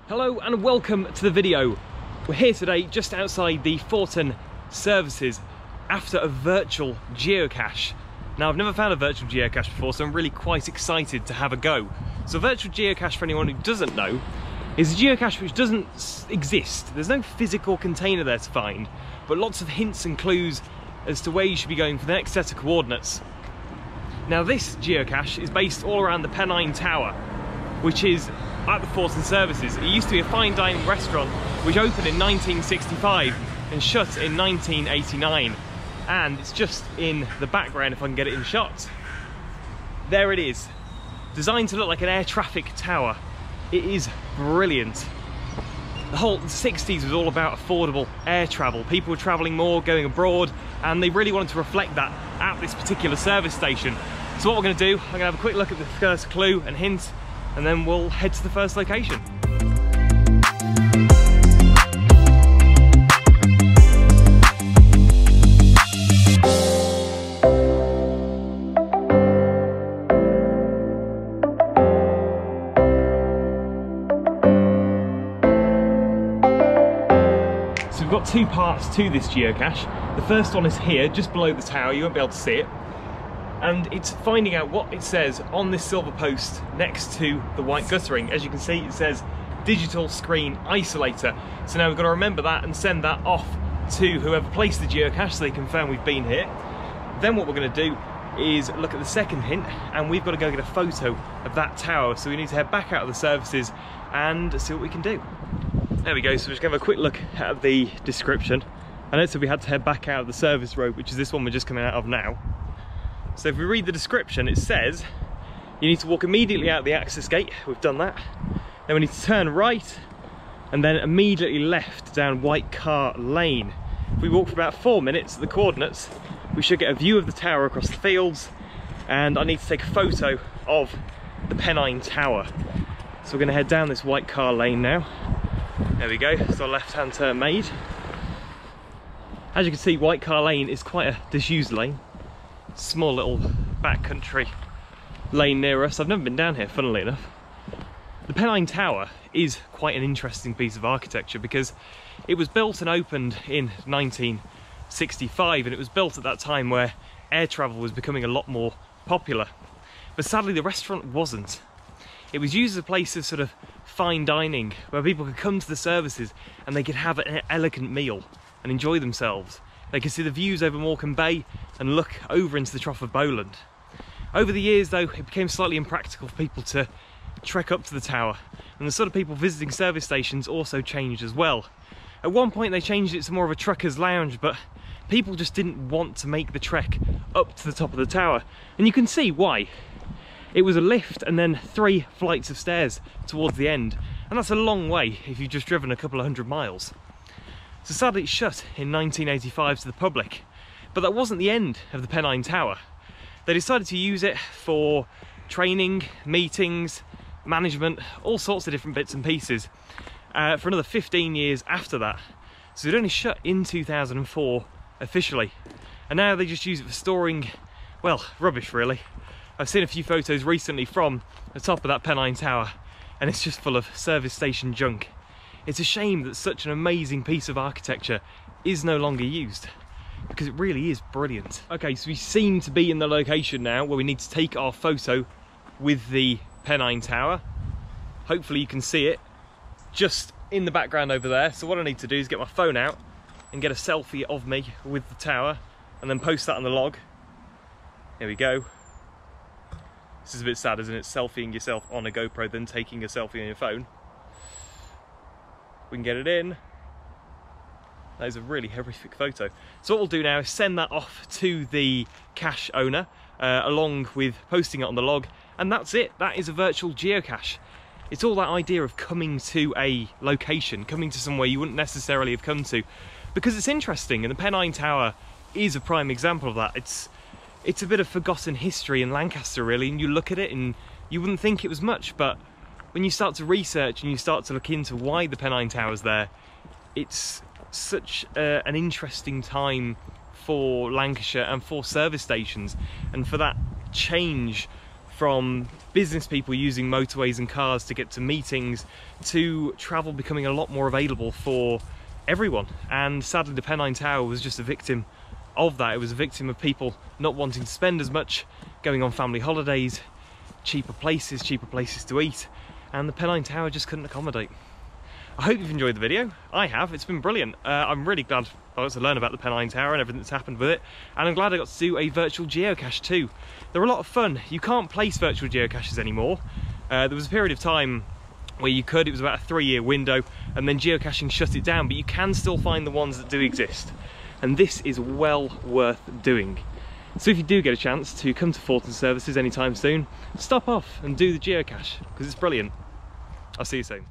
Hello and welcome to the video. We're here today just outside the Forton services after a virtual geocache. Now, I've never found a virtual geocache before, so I'm really quite excited to have a go. So a virtual geocache, for anyone who doesn't know, is a geocache which doesn't exist. There's no physical container there to find, but lots of hints and clues as to where you should be going for the next set of coordinates. Now, this geocache is based all around the Pennine Tower, which is at the Forton services. It used to be a fine dining restaurant which opened in 1965 and shut in 1989. And it's just in the background if I can get it in shot. There it is. Designed to look like an air traffic tower. It is brilliant. The whole 60s was all about affordable air travel. People were travelling more, going abroad, and they really wanted to reflect that at this particular service station. So what we're going to do, I'm going to have a quick look at the first clue and hint, and then we'll head to the first location. So we've got two parts to this geocache. The first one is here, just below the tower. You won't be able to see it. And it's finding out what it says on this silver post next to the white guttering. As you can see, it says digital screen isolator. So now we've got to remember that and send that off to whoever placed the geocache so they confirm we've been here. Then what we're going to do is look at the second hint, and we've got to go get a photo of that tower. So we need to head back out of the services and see what we can do. There we go, so we're just going to have a quick look at the description. I know, so we had to head back out of the service road, which is this one we're just coming out of now. So if we read the description, it says you need to walk immediately out the access gate. We've done that. Then we need to turn right and then immediately left down White Car Lane. If we walk for about 4 minutes at the coordinates, we should get a view of the tower across the fields, and I need to take a photo of the Pennine Tower. So we're going to head down this White Car Lane now. There we go, so left-hand turn made. As you can see, White Car Lane is quite a disused lane. Small little backcountry lane near us. I've never been down here, funnily enough. The Pennine Tower is quite an interesting piece of architecture because it was built and opened in 1965, and it was built at that time where air travel was becoming a lot more popular. But sadly, the restaurant wasn't. It was used as a place of sort of fine dining where people could come to the services and they could have an elegant meal and enjoy themselves. They could see the views over Morecambe Bay and look over into the Trough of Bowland. Over the years, though, it became slightly impractical for people to trek up to the tower, and the sort of people visiting service stations also changed as well. At one point they changed it to more of a trucker's lounge, but people just didn't want to make the trek up to the top of the tower, and you can see why. It was a lift and then 3 flights of stairs towards the end, and that's a long way if you've just driven a couple of 100 miles. So sadly it shut in 1985 to the public, but that wasn't the end of the Pennine Tower. They decided to use it for training, meetings, management, all sorts of different bits and pieces for another 15 years after that. So it only shut in 2004 officially, and now they just use it for storing, well, rubbish really. I've seen a few photos recently from the top of that Pennine Tower, and it's just full of service station junk. It's a shame that such an amazing piece of architecture is no longer used, because it really is brilliant. Okay, so we seem to be in the location now where we need to take our photo with the Pennine Tower. Hopefully you can see it just in the background over there. So what I need to do is get my phone out and get a selfie of me with the tower and then post that on the log. Here we go. This is a bit sad, isn't it? Selfieing yourself on a GoPro, then taking a selfie on your phone. We can get it in. That is a really horrific photo. So what we'll do now is send that off to the cache owner, along with posting it on the log, and that's it. That is a virtual geocache. It's all that idea of coming to a location, coming to somewhere you wouldn't necessarily have come to, because it's interesting, and the Pennine Tower is a prime example of that. It's a bit of forgotten history in Lancaster really, and you look at it and you wouldn't think it was much, but when you start to research and you start to look into why the Pennine Tower's there, it's such an interesting time for Lancashire and for service stations, and for that change from business people using motorways and cars to get to meetings, to travel becoming a lot more available for everyone. And sadly the Pennine Tower was just a victim of that. It was a victim of people not wanting to spend as much, going on family holidays, cheaper places to eat, and the Pennine Tower just couldn't accommodate. I hope you've enjoyed the video. I have. It's been brilliant. I'm really glad I got to learn about the Pennine Tower and everything that's happened with it, and I'm glad I got to do a virtual geocache too. They're a lot of fun. You can't place virtual geocaches anymore. There was a period of time where you could. It was about a 3-year window, and then geocaching shut it down, but you can still find the ones that do exist, and this is well worth doing. So if you do get a chance to come to Forton services anytime soon, stop off and do the geocache, because it's brilliant. I'll see you soon.